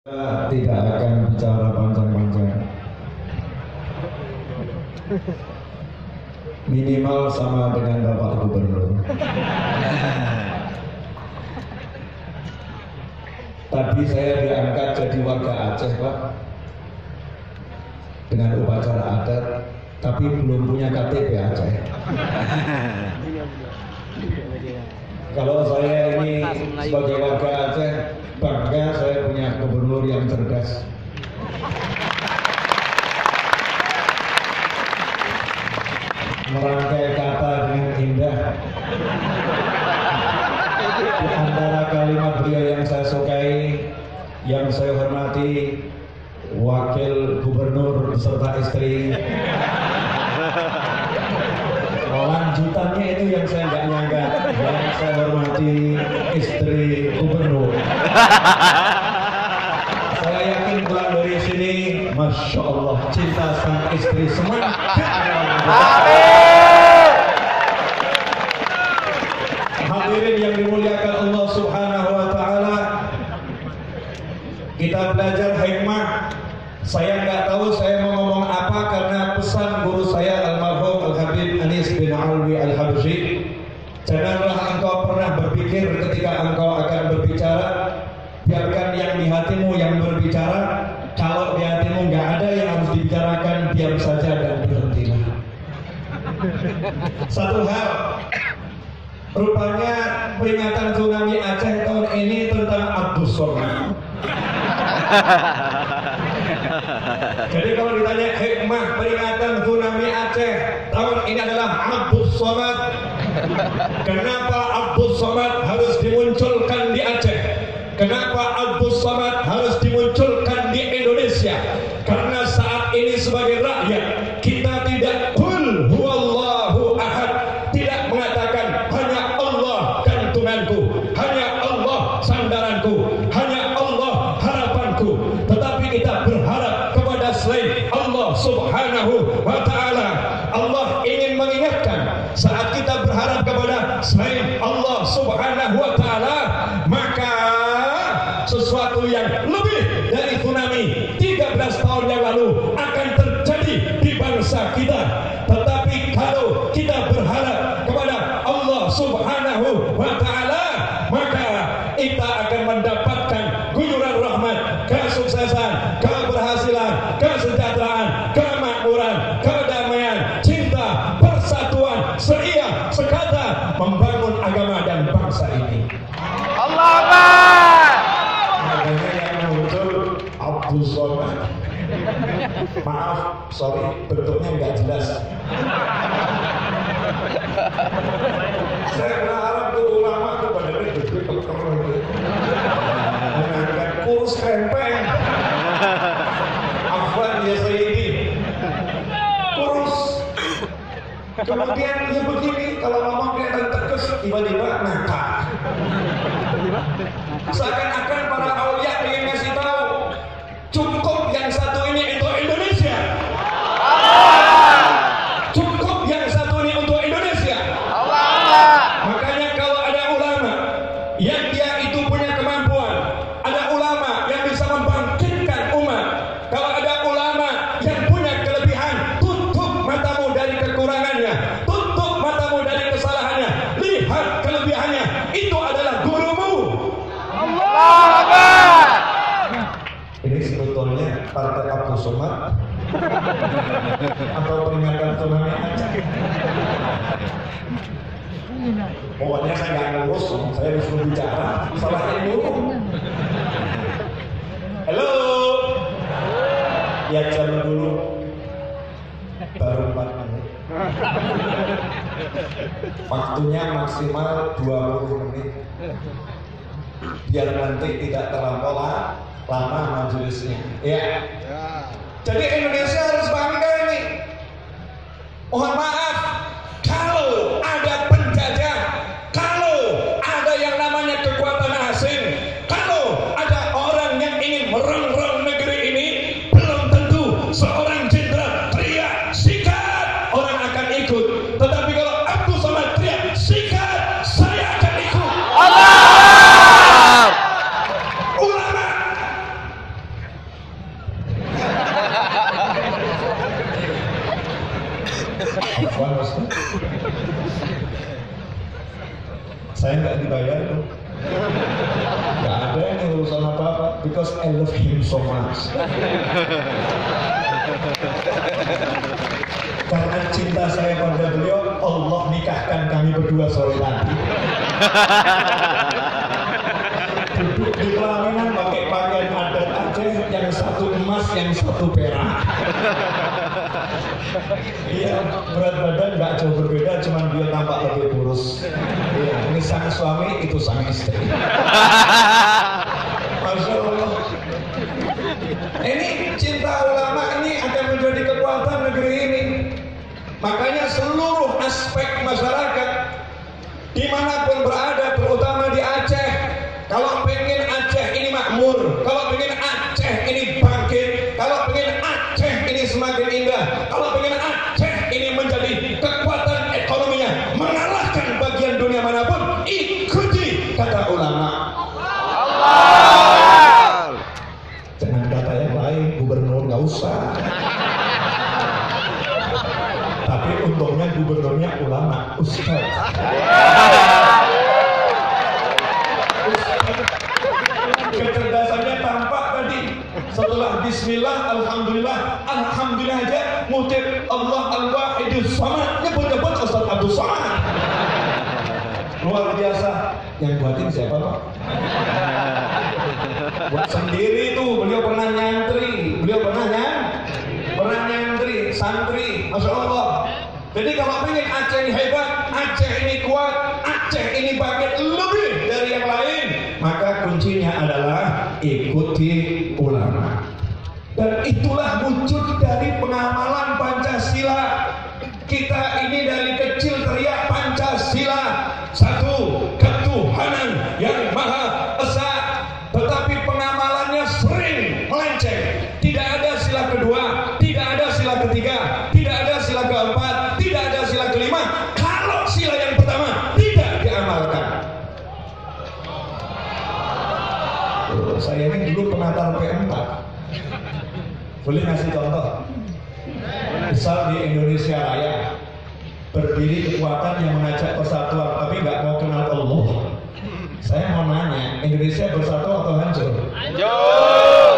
Tidak akan bicara panjang-panjang, minimal sama dengan Bapak Gubernur. Tadi saya diangkat jadi warga Aceh, Pak, dengan upacara adat, tapi belum punya KTP Aceh. Kalau saya ini sebagai warga Aceh, bangga saya punya gubernur yang cerdas. Merangkai kata dengan indah. Di antara kalimat beliau yang saya sukai, yang saya hormati, Wakil Gubernur beserta istri. Lanjutannya itu yang saya nggak nyangka, yang saya hormati istri Gubernur. Saya yakin pulang dari sini, Masya Allah, cinta sang istri semakin. Hadirin yang dimuliakan Allah Subhanahu wa Ta'ala, kita belajar hikmah. Saya nggak tahu saya mau ngomong apa karena pesan guru saya almarhum Al-Habib Anis bin Alwi Al-Habsyi, janganlah engkau pernah berpikir ketika engkau akan berbicara, biarkan yang di hatimu yang berbicara. Kalau di hatimu nggak ada yang harus dibicarakan, diam saja dan berhentilah. Satu hal, rupanya peringatan tsunami Aceh tahun ini tentang Abdus Somad. Jadi kalau ditanya hikmah peringatan tsunami Aceh tahun ini adalah Abdus Somad. Kenapa Abdus Somad harus dimunculkan di Aceh? Kenapa Abdus Somad harus dimunculkan di Indonesia? Karena saat ini sebagai rakyat kita tidak qul huwallahu ahad, tidak mengatakan hanya Allah gantunganku, hanya Allah sandaranku, hanya Allah harapanku, tetapi kita berharap kepada selain Allah Subhanahu wa Ta'ala. Allah ingin mengingatkan, saat kita berharap kepada selain Allah Subhanahu wa Ta'ala, maka sesuatu yang lebih dari tsunami 13 tahun yang lalu akan terjadi di bangsa kita. Tetapi kalau kita berharap kepada Allah Subhanahu wa Ta'ala, maka kita akan mendapatkan guyuran rahmat, kesuksesan, keberhasilan, kesejahteraan, kemakmuran, kedamaian, cinta, persatuan, seia, sekata membangun agama dan bangsa ini. Allah. Makanya yang muncul Abdus Somad. Maaf, sorry, bentuknya nggak jelas. Saya berharap tuh ulama tuh badannya gede keker, mengangkat kurus krempeng. Afwan ya Sayyidi, kurus. Kemudian ya begini, kalau ngomong kelihatan tegas, tiba-tiba ngakak. Seakan-akan para aulia ingin ngasih tahu, cukup yang satu ini untuk Indonesia. Cukup yang satu ini untuk Indonesia. Makanya kalau ada ulama yang dia itu punya kemampuan, ada ulama yang bisa membangkitkan umat, kalau ada ulama yang punya kelebihan, tutup matamu dari kekurangannya, tutup matamu dari kesalahannya, lihat kelebihannya. Itu adalah gurumu. Ini sebetulnya partai Abdus Somad atau peringatan tsunami Aceh. Pokoknya saya nggak ngurus, saya harus berbicara. Salahnya dulu. Halo. Ya jam dulu. Baru 4 menit. Waktunya maksimal 20 menit. Biar nanti tidak terlampau lama majelisnya. Ya. Jadi Indonesia harus bangga ini. Mohon maaf, kalau ada penjajah, kalau ada yang namanya kekuatan asing, kalau ada orang yang ingin merongrong negeri ini, belum tentu seorang jenderal teriak sikat orang akan ikut. Tetapi kalau Abdus Somad teriak sikat, saya akan ikut. Allah. Afwan Ustaz. Saya nggak dibayar tuh. Nggak ada ini urusan apa-apa. Because I love him so much. Karena cinta saya pada beliau, Allah nikahkan kami berdua sore tadi. Duduk di pelaminan pakai pakaian adat Aceh, yang satu emas, yang satu perak. Iya, berat badan nggak jauh berbeda, cuman dia tampak lebih kurus. Iya, ini sang suami, itu sang istri. Masya Allah. Ini cinta ulama ini akan menjadi kekuatan negeri ini. Makanya seluruh aspek masyarakat dimanapun berada, terutama di Aceh, kalau pengen Aceh ini makmur, kalau pengen Aceh ini bangkit, kalau pengen Aceh ini semakin indah, kalau pengen Aceh ini menjadi kekuatan ekonominya mengalahkan bagian dunia manapun, ikuti kata ulama. Allah. Jangan kata yang lain, gubernur nggak usah. Tapi untungnya gubernurnya ulama, ustaz. Kecerdasannya tampak tadi. Setelah bismillah, alhamdulillah, alhamdulillah aja ngutip Allah al-Wahidus Samad, nyebut-nyebut Ustaz Abdul Somad. Luar biasa. Yang buatin siapa Pak? Buat sendiri tuh, beliau pernah nyantri, pernah nyantri, santri, Masya Allah. Jadi kalau pengen Aceh ini hebat, Aceh ini kuat, Aceh ini bangkit lebih dari yang lain, maka kuncinya adalah ikuti ulama. Dan itulah wujud dari pengamalan Pancasila. Kita ini dari kecil teriak Pancasila, satu ketuhanan yang Maha Esa, tetapi pengamalannya sering melenceng. Tidak ada sila kedua, tidak ada sila ketiga, tidak ada sila keempat, tidak ada sila kelima. Kalau sila yang pertama tidak diamalkan. Saya ini dulu pengatar P4. Boleh ngasih contoh? Misal di Indonesia Raya berdiri kekuatan yang mengajak persatuan, tapi nggak mau kenal Allah. Saya mau nanya, Indonesia bersatu atau hancur? Hancur.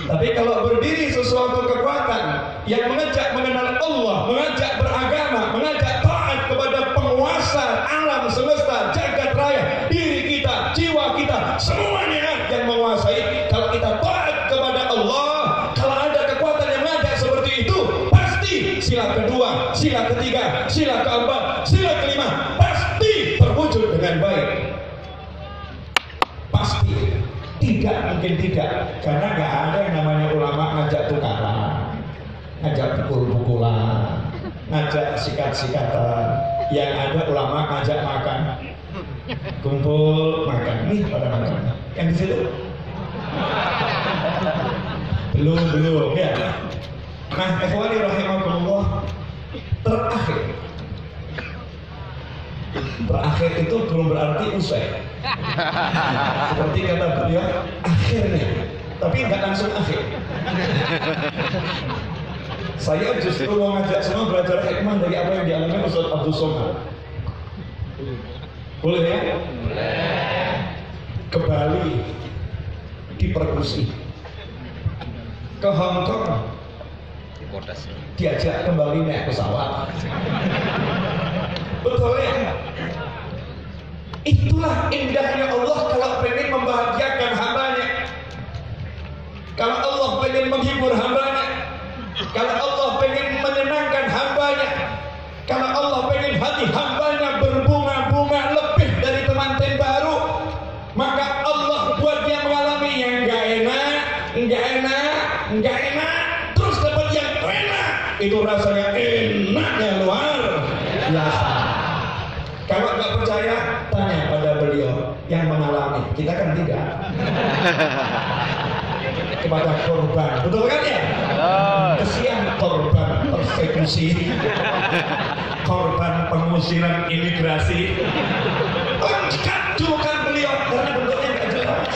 Tapi kalau berdiri sesuatu kekuatan yang mengajak mengenal Allah, mengajak beragama, mengajak taat kepada penguasa alam semesta, jagat raya, diri kita, jiwa kita, semuanya yang menguasai. Kalau kita taat kepada Allah, kalau ada kekuatan yang mengajak seperti itu, pasti sila kedua, sila ketiga, sila keempat, sila kelima pasti terwujud dengan baik. Pasti. Tidak mungkin tidak, karena nggak ada yang namanya ulama ngajak tukaran, ngajak pukul-pukulan, ngajak sikat-sikatan. Yang ada ulama ngajak makan, kumpul makan, nih pada makan. Yang di situ belum ya. Nah, ikhwani rahimakumullah, terakhir itu belum berarti usai. Seperti kata beliau, akhirnya, tapi nggak langsung akhir. Saya justru mau ngajak semua belajar hikmah dari apa yang dialami Ustaz Abdul Somad. Boleh ya? Boleh. Ke Bali diperkusi, ke Hong Kong diajak kembali naik pesawat. Betul ya? Itulah indahnya Allah kalau pengen membahagiakan hambanya, kalau Allah pengen menghibur hambanya, kalau Allah pengen menyenangkan hambanya, kalau Allah pengen hati hambanya berbunga-bunga lebih dari temanten baru, maka Allah buat dia mengalami yang gak enak, terus dapat yang enak. Itu rasanya enaknya luar biasa. Kalau nggak percaya, tanya pada beliau yang mengalami. Kita kan tidak. Kepada korban, betul kan ya? Kesian korban persekusi, korban pengusiran imigrasi. Angkat julukan beliau karena bentuknya nggak jelas.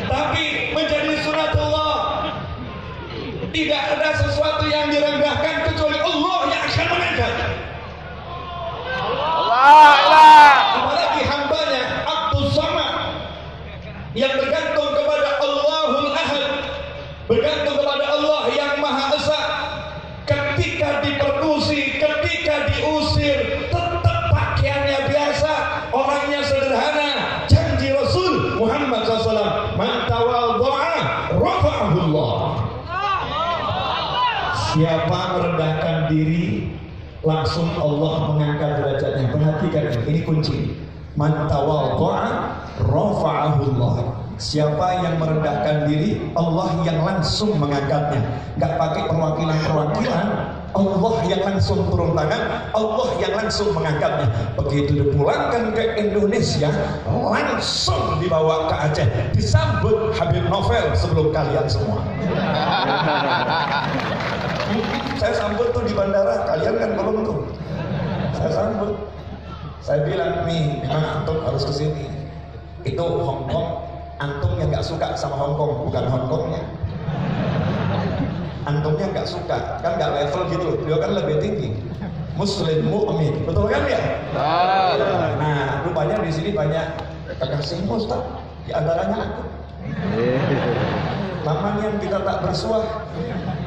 Tapi menjadi Siapa merendahkan diri, langsung Allah mengangkat derajatnya. Perhatikan ini kunci. Man tawadha'a rafa'ahu Allah. Siapa yang merendahkan diri, Allah yang langsung mengangkatnya. Gak pakai perwakilan-perwakilan, Allah yang langsung turun tangan, Allah yang langsung mengangkatnya. Begitu dipulangkan ke Indonesia, langsung dibawa ke Aceh, disambut Habib Novel sebelum kalian semua. Saya sambut tuh di bandara, kalian kan belum tuh. Saya sambut. Saya bilang nih, memang antum harus kesini. Itu Hong Kong, antum yang nggak suka sama Hong Kong, bukan Hong Kongnya. Antumnya nggak suka, kan nggak level gitu. Beliau kan lebih tinggi. Muslim mu'min, betul kan ya? Nah, rupanya di sini banyak kekasihmu, Ustaz. Di antaranya aku. Taman yang kita tak bersuah,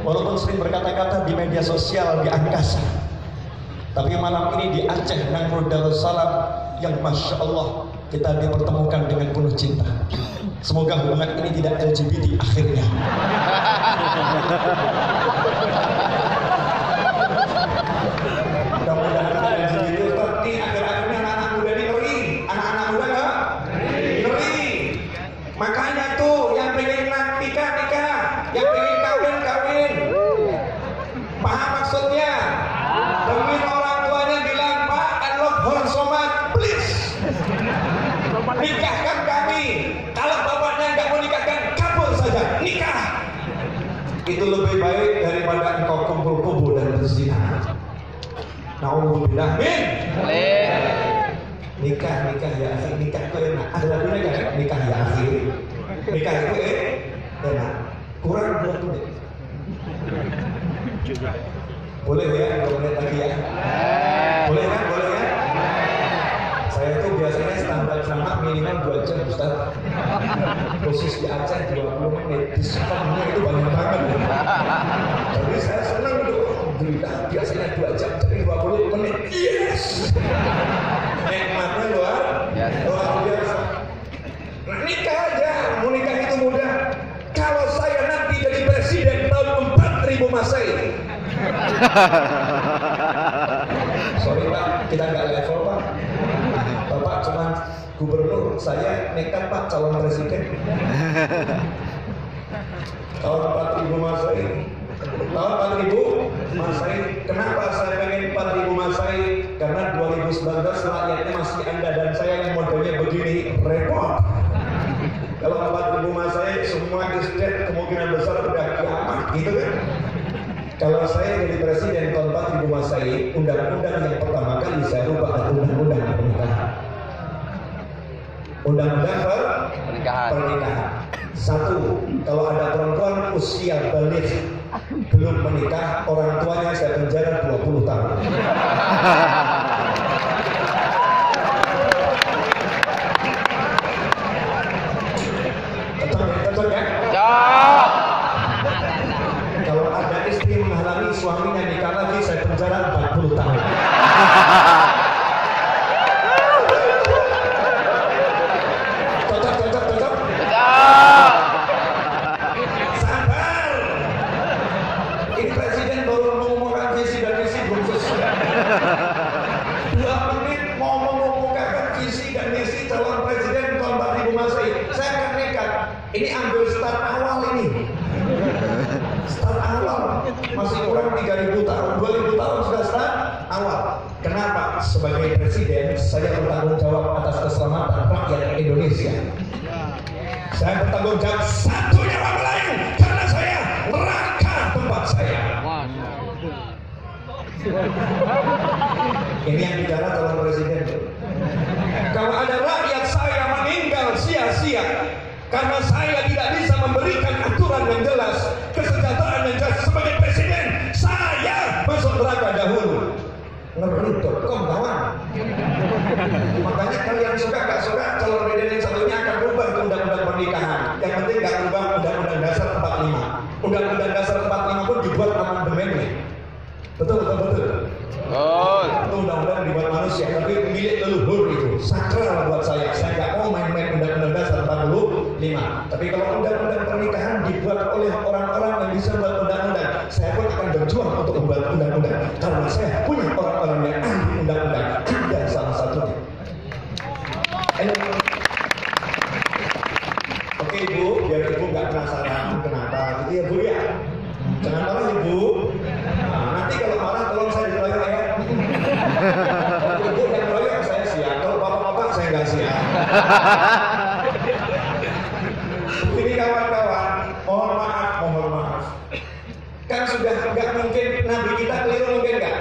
walaupun sering berkata-kata di media sosial, di angkasa, tapi malam ini di Aceh Nangrul Darussalam yang Masya Allah kita dipertemukan dengan penuh cinta. Semoga hubungan ini tidak LGBT akhirnya. Mudah-mudahan tidak LGBT. Tapi akhir-akhirnya anak-anak muda ini ngeri. Anak-anak muda nggak? Ngeri. Makanya tuh yang pengen nikah, yang pengen kawin. Paham maksudnya? Demi orang tuanya bilang, Pak, unlock Hor Somad, please. Nikahkan kami. Kalau bapaknya nggak mau nikahkan, kabur saja. Nikah. Itu lebih baik daripada engkau kumpul-kumpul dan berzina. Nauzubillah min. Nikah ya akhir, nikah itu enak. Ada lagunya kan? Nikah ya akhir. Nikah itu enak. Kurang 2 menit. Boleh ya, 2 menit lagi ya. Boleh kan? Boleh ya. Saya tuh biasanya standar ceramah minimal 2 jam, Ustaz. Khusus di Aceh 20 menit. Diskonnya itu banyak banget. Jadi saya senang tuh. Alhamdulillah, biasanya 2 jam jadi 20 menit. Yes. Nikmatnya luar biasa. Nah, nikah aja. Mau nikah itu mudah. Kalau saya nanti jadi presiden tahun 4000 Masehi. Sorry Pak, kita nggak level Pak. Bapak cuma gubernur, saya nekat Pak calon presiden. Tahun 4000 Masehi. Tahun 4000 Masehi. Kenapa saya pengen 4000 Masehi? Karena 2019 rakyatnya masih Anda dan saya yang modelnya begini, repot. Kalau 4000 Masehi semua isdet kemungkinan besar udah kiamat, gitu kan? Kalau saya jadi presiden tahun 4000 Masehi, undang-undang yang pertama kali saya rubah adalah undang-undang pernikahan. Undang-undang pernikahan. 1, kalau ada perempuan usia balik belum menikah, orang tuanya saya penjara 20 tahun. Cocok ya? Kalau ada istri menghalangi suaminya nikah lagi, saya penjara 40 tahun. Cocok. Sabar. Ini presiden baru mengumumkan visi dan misi belum selesai. 2 menit mau mengumumkan visi dan misi calon presiden tahun 4000 Masehi. Saya akan nekat. Ini ambil start awal ini. Start awal. Masih kurang 3000 tahun. 2000 tahun sudah start awal. Kenapa? Sebagai presiden, saya bertanggung jawab atas keselamatan rakyat Indonesia. Saya bertanggung jawab satu nyawa melayang karena saya neraka tempat saya. Ini yang bicara calon presiden. Kalau ada rakyat saya meninggal sia-sia karena saya tidak bisa memberikan aturan yang jelas, kesejahteraan yang jelas sebagai presiden, saya masuk neraka dahulu. Ngeri.com kawan. Makanya kalian suka gak suka calon presiden yang satunya akan berubah ke undang-undang pernikahan. Yang penting gak berubah undang-undang dasar 45. Undang-undang dasar 45 pun dibuat amandemennya. Betul. Itu undang-undang dibuat manusia, tapi milik leluhur itu sakral buat saya. Saya gak mau main-main undang-undang dasar 45. 5. Tapi kalau undang-undang pernikahan dibuat oleh orang-orang yang bisa membuat undang-undang, saya pun akan berjuang untuk membuat undang-undang karena saya punya orang-orang yang ahli undang-undang. Anda salah satunya. Oke Ibu, biar Ibu nggak penasaran kenapa gitu ya Bu ya. Jangan marah Ibu. Nah, nanti kalau marah tolong saya dikeroyok ya. Ibu yang keroyok saya siap. Kalau bapak-bapak saya nggak siap. Ini kawan-kawan, mohon maaf. Kan sudah nggak mungkin Nabi kita keliru, mungkin nggak?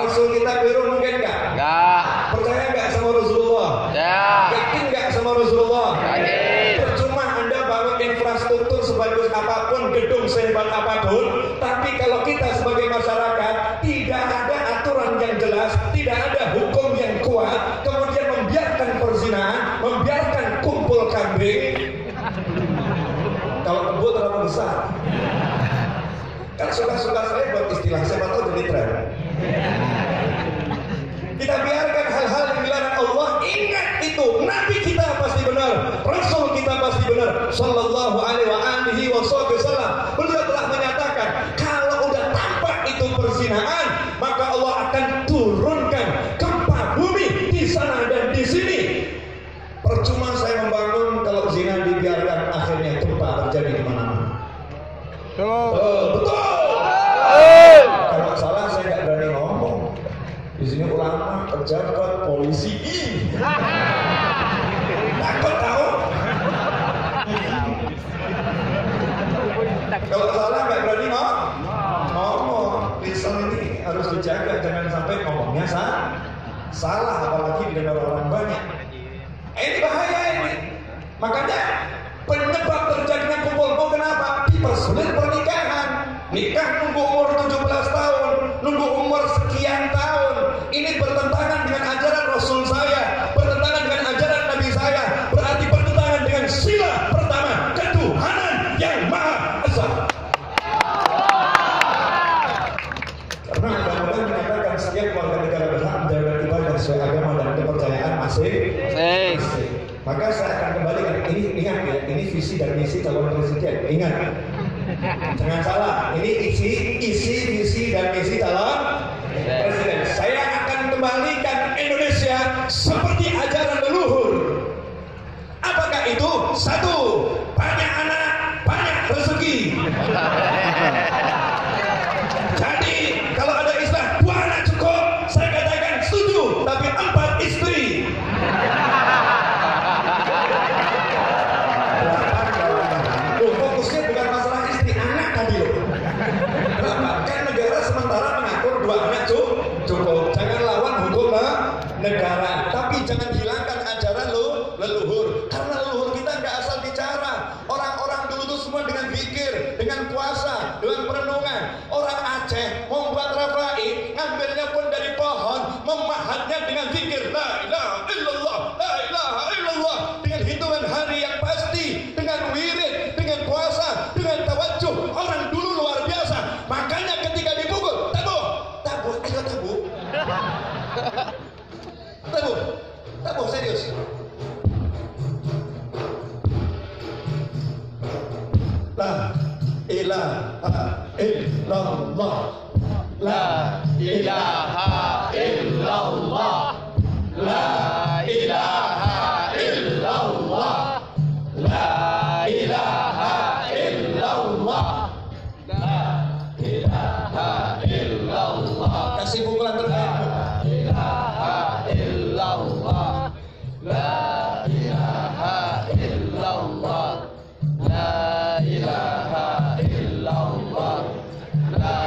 Rasul kita keliru, mungkin nggak? Enggak. Percaya nggak sama Rasulullah? Ya. Yakin nggak sama Rasulullah? Yakin. Percuma Anda bangun infrastruktur sebagus apapun, gedung sehebat apapun, tapi kalau kita sebagai masyarakat tidak ada aturan yang jelas, tidak ada hukum yang kuat, kemudian membiarkan perzinahan, membiarkan kumpul kambing. Kalau kebun terlalu besar, kan suka-suka saya buat istilah, siapa tahu jadi tren. Kita biarkan hal-hal yang dilarang Allah. Ingat itu, Nabi kita pasti benar, Rasul kita pasti benar, Sallallahu Alaihi Wasallam. Beliau telah menyatakan kalau udah tampak itu perzinahan, maka Allah akan turunkan gempa bumi di sana dan di sini. Percuma saya membangun kalau zina dibiarkan, akhirnya gempa terjadi di mana-mana. Betul. Kalau salah saya nggak berani ngomong. Di sini ulama, pejabat, polisi, takut tahu. Kalau salah nggak berani ngomong. Lisan ini harus dijaga, jangan sampai ngomongnya salah, apalagi didengar orang banyak. Ini bahaya ini. Makanya penyebab terjadinya kumpul-kumpul kenapa? Dipersulit pernikahan. Nikah nunggu umur 17 tahun, nunggu umur sekian tahun. Ini bertentangan dengan ajaran Rasul saya, bertentangan dengan ajaran Nabi saya. Berarti bertentangan dengan sila pertama, ketuhanan yang Maha Esa. Karena undang-undang menyatakan setiap warga negara berhak menjalankan ibadah sesuai agama dan kepercayaan masing-masing. Maka saya akan kembalikan ini, ingat ya, ini visi dan misi calon presiden. Ingat, jangan salah. Ini isi visi dan misi calon presiden. Saya akan kembalikan Indonesia seperti ajaran leluhur. Apakah itu? 1. Banyak anak, banyak rezeki. Jadi kalau ada istilah 2 anak cukup, saya katakan setuju. Tapi 4 istri. Fokusnya bukan masalah istri, anak tadi loh. Kan negara sementara mengatur 2 anak cukup. Jangan lawan hukum negara, tapi jangan hilangkan ajaran leluhur. Karena leluhur kita nggak asal bicara. Orang-orang dulu tuh semua dengan zikir, dengan puasa, dengan perenungan. Orang Aceh membuat rafa'i, ngambilnya pun dari pohon, memahatnya dengan zikir. La ilaha illallah, la ilaha illallah. Dengan hitungan hari yang pasti, dengan wirid, dengan puasa, dengan tawajuh. Orang dulu luar biasa. Makanya ketika dipukul, tabuh, ayo tabuh, serius. La ilaha illallah, la ilaha illallah, la ilaha illallah, la ilaha illallah, la ilaha illallah. Kasih pukulan terbaik. La ilaha illallah, la ilaha illallah, la ilaha illallah, la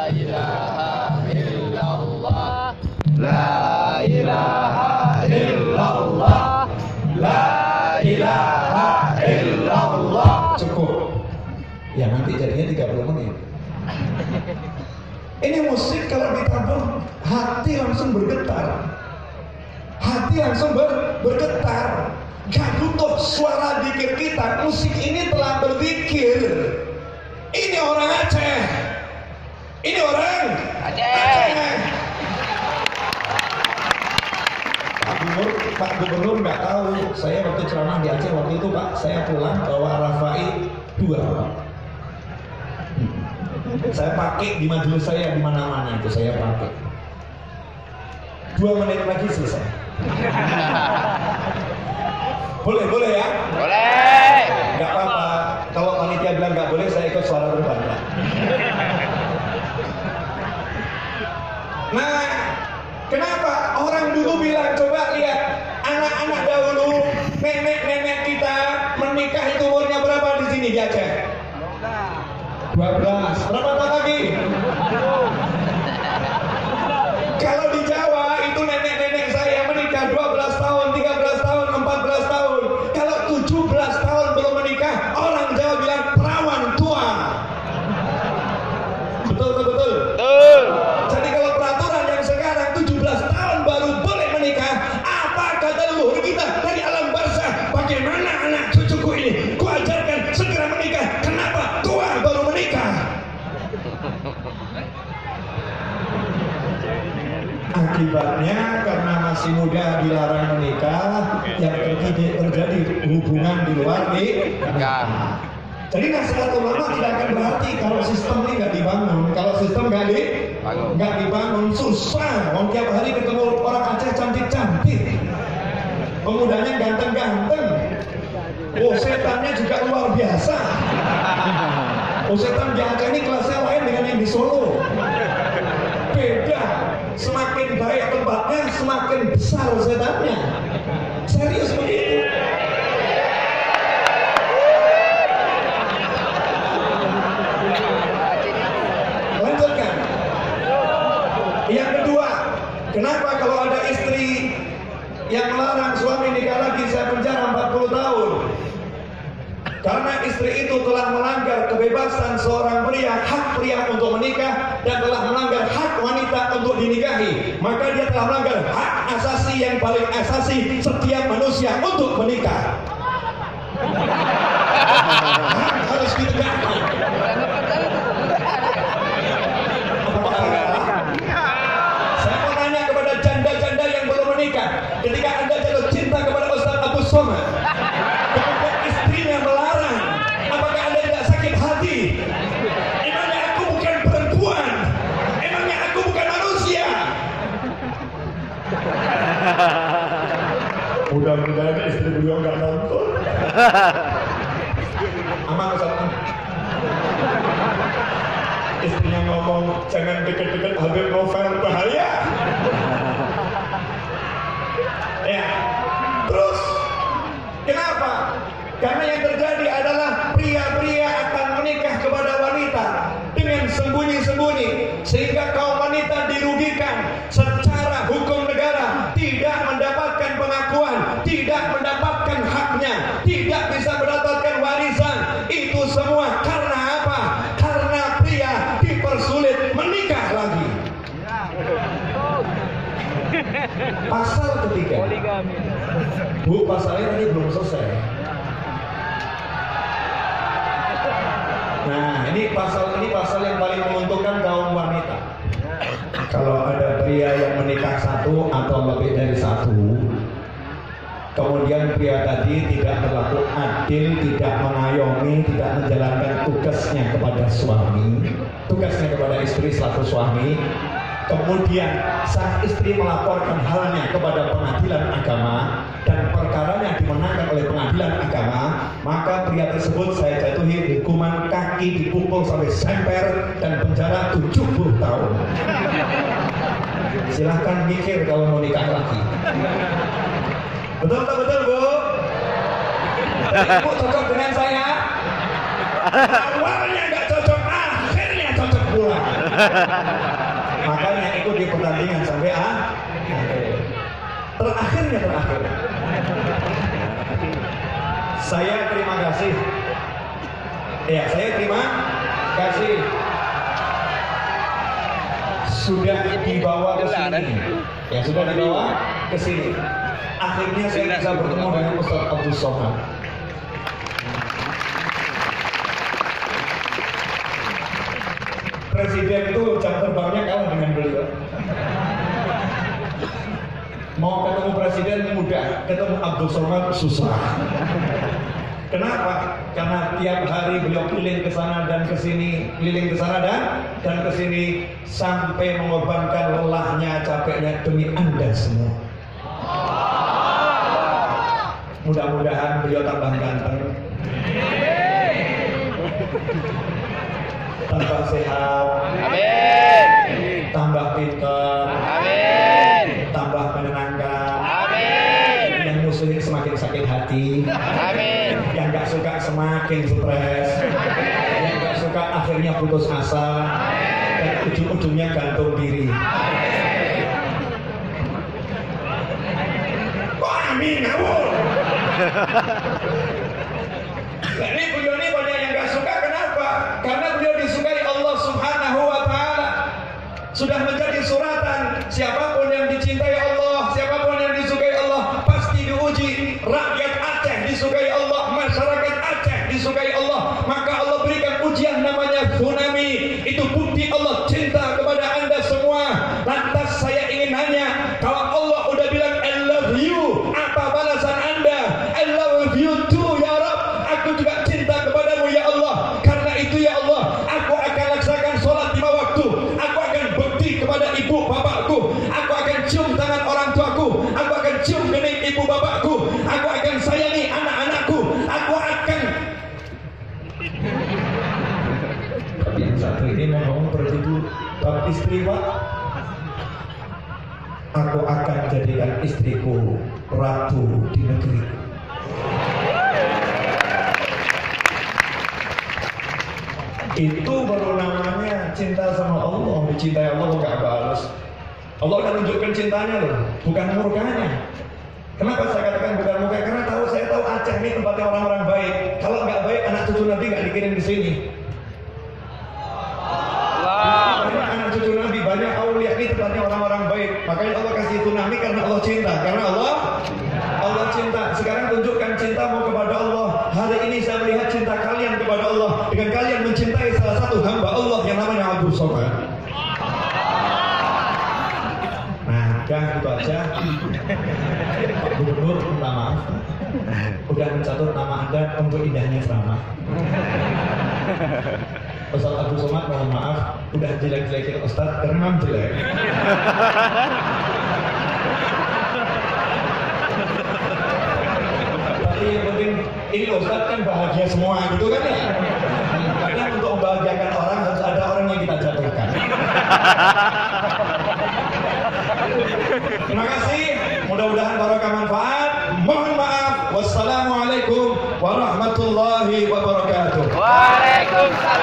ilaha illallah, la ilaha illallah, la ilaha illallah. Cukup. Ya nanti jadinya 30 menit. Ini musik kalau ditabung, hati langsung bergetar. Hati langsung bergetar. Gak butuh suara zikir kita. Musik ini telah berzikir. Ini orang Aceh. Ini orang Aceh. Pak Gubernur nggak tahu. Saya waktu ceramah di Aceh waktu itu Pak, saya pulang bawa Rafai 2. Saya pakai di majelis saya di mana-mana itu saya pakai. 2 menit lagi selesai. Boleh ya? Boleh. Nggak apa-apa. Kalau panitia bilang nggak boleh, saya ikut suara berbeda. Nah, kenapa orang dulu bilang coba lihat anak-anak dahulu, nenek-nenek kita menikah itu umurnya berapa di sini di Aceh? 12. Berapa tahun lagi? Kalau di Jawa itu nenek-nenek saya menikah 12 tahun, 13 tahun, 14 tahun. Kalau 17 tahun belum menikah, orang Jawa bilang perawan tua. Betul. Betul. Jadi kalau peraturan yang sekarang 17 tahun baru boleh menikah, apa kata leluhur kita dari alam barzah? Bagaimana anak cucuku ini? Kuajarkan segera menikah. Kenapa tua baru menikah? Akibatnya karena masih muda dilarang menikah, yang terjadi hubungan di luar nikah. Jadi nasihat ulama tidak akan berarti kalau sistem ini nggak dibangun. Kalau sistem nggak dibangun susah. Mau tiap hari ketemu orang Aceh cantik-cantik, pemudanya ganteng-ganteng. Oh setannya juga luar biasa. Oh setan di Aceh ini kelasnya lain dengan yang di Solo. Beda. Semakin baik tempatnya, semakin besar setannya. Serius begitu. Lanjutkan. Yang kedua, kenapa kalau ada istri yang melarang suami nikah lagi saya penjara 40 tahun? Karena istri itu telah melanggar kebebasan seorang pria, hak pria untuk menikah, dan telah melanggar hak wanita untuk dinikahi. Maka dia telah melanggar hak asasi yang paling asasi setiap manusia untuk menikah. Hak harus ditegakkan. Saya mau tanya kepada janda-janda yang belum menikah, ketika Anda jatuh cinta kepada Ustaz Abu Somad, kemudian istrinya melarang, apakah Anda tidak sakit hati? Emangnya aku bukan perempuan? Emangnya aku bukan manusia? Mudah-mudahan istri beliau nggak nonton. Aman Ustaz. Istrinya ngomong jangan deket-deket Habib Novel bahaya. Ya. Terus kenapa? Karena yang terjadi adalah pria-pria akan menikah kepada wanita dengan sembunyi-sembunyi, sehingga kaum wanita dirugikan secara hukum negara, tidak mendapatkan pengakuan, tidak mendapatkan haknya, tidak bisa mendapatkan warisan. Itu semua karena apa? Karena pria dipersulit menikah lagi. Pasal ketiga. Bu, pasalnya tadi belum selesai. Nah, ini pasal yang paling menguntungkan kaum wanita. Kalau ada pria yang menikah satu atau lebih dari satu, kemudian pria tadi tidak berlaku adil, tidak mengayomi, tidak menjalankan tugasnya kepada suami, tugasnya kepada istri selaku suami, kemudian sang istri melaporkan halnya kepada pengadilan agama dan perkaranya dimenangkan oleh pengadilan agama, maka pria tersebut saya jatuhi hukuman kaki dipukul sampai semper dan penjara 70 tahun. Silahkan mikir kalau mau nikah lagi. Betul Bu? Ibu cocok dengan saya? Awalnya nggak cocok, akhirnya cocok pula. Makanya ikut di pertandingan sampai terakhir. Saya terima kasih. Ya, saya terima kasih. Sudah dibawa ke sini. Ya, sudah dibawa ke sini. Akhirnya saya bisa bertemu dengan Ustaz Abu Somad. Presiden itu jam terbangnya kalah dengan beliau. Mau ketemu presiden mudah, ketemu Abdul Somad susah. Kenapa? Karena tiap hari beliau keliling ke sana dan ke sini, keliling ke sana dan ke sini sampai mengorbankan lelahnya, capeknya demi Anda semua. Mudah-mudahan beliau tambah ganteng, tambah sehat, Amin. tambah pintar, Amin. tambah menenangkan. Amin. Yang musuhnya semakin sakit hati. Amin. Yang gak suka semakin stres. Yang gak suka akhirnya putus asa. Dan ujung-ujungnya gantung diri. Kok amin ngawur? Nah, ini beliau ini banyak yang gak suka. Kenapa? Karena beliau disukai Allah Subhanahu wa ta'ala. Sudah menjadi suratan. Siapapun yang dicintai Allah, siapapun yang disukai Allah, pasti diuji. Rakyat Aceh disukai Allah, masyarakat Aceh disukai Allah. Maka Allah berikan ujian namanya tsunami. Itu bukti Allah cinta kepada Anda semua. Lantas saya ingin nanya, kalau Allah udah bilang I love you, apa balasan Anda? I love you too ya Rabb. Aku juga cinta kepadamu ya Allah. Karena itu ya Allah, aku akan laksanakan sholat 5 waktu. Aku akan bekti kepada ibu bapakku. Aku akan cium tangan orang tuaku. Aku akan cium kening ibu bapakku. Aku akan sayangi anak-anakku. Aku akan. Tapi yang satu ini mau ngomong begitu bab istri Pak. Aku akan jadikan istriku ratu di negeri. Itu baru namanya cinta sama Allah. Dicintai Allah gak balas. Allah akan menunjukkan cintanya loh, bukan murkanya. Kenapa saya katakan bukan murka? Karena saya tahu Aceh ini tempatnya orang-orang baik. Kalau nggak baik, anak cucu Nabi nggak dikirim ke sini. Banyak anak cucu Nabi, banyak aulia ini tempatnya orang-orang baik. Makanya Allah kasih tsunami karena Allah cinta. Karena Allah cinta. Sekarang tunjukkan cintamu kepada Allah. Hari ini saya melihat cinta kalian kepada Allah dengan kalian mencintai salah satu hamba Allah yang namanya Abdul Somad. Nah, udah itu aja. Pak Gubernur minta maaf, udah mencatat nama Anda untuk indahnya ceramah. Ustaz Abdul Somad mohon maaf, udah jelek-jelekin Ustaz karena memang jelek. Tapi yang penting ini Ustaz kan bahagia semua gitu kan ya. Karena untuk membahagiakan orang harus ada orang yang kita jatuhkan. Terima kasih, mudah-mudahan barokah manfaat. Mohon maaf. Wassalamualaikum warahmatullahi wabarakatuh. Waalaikumsalam.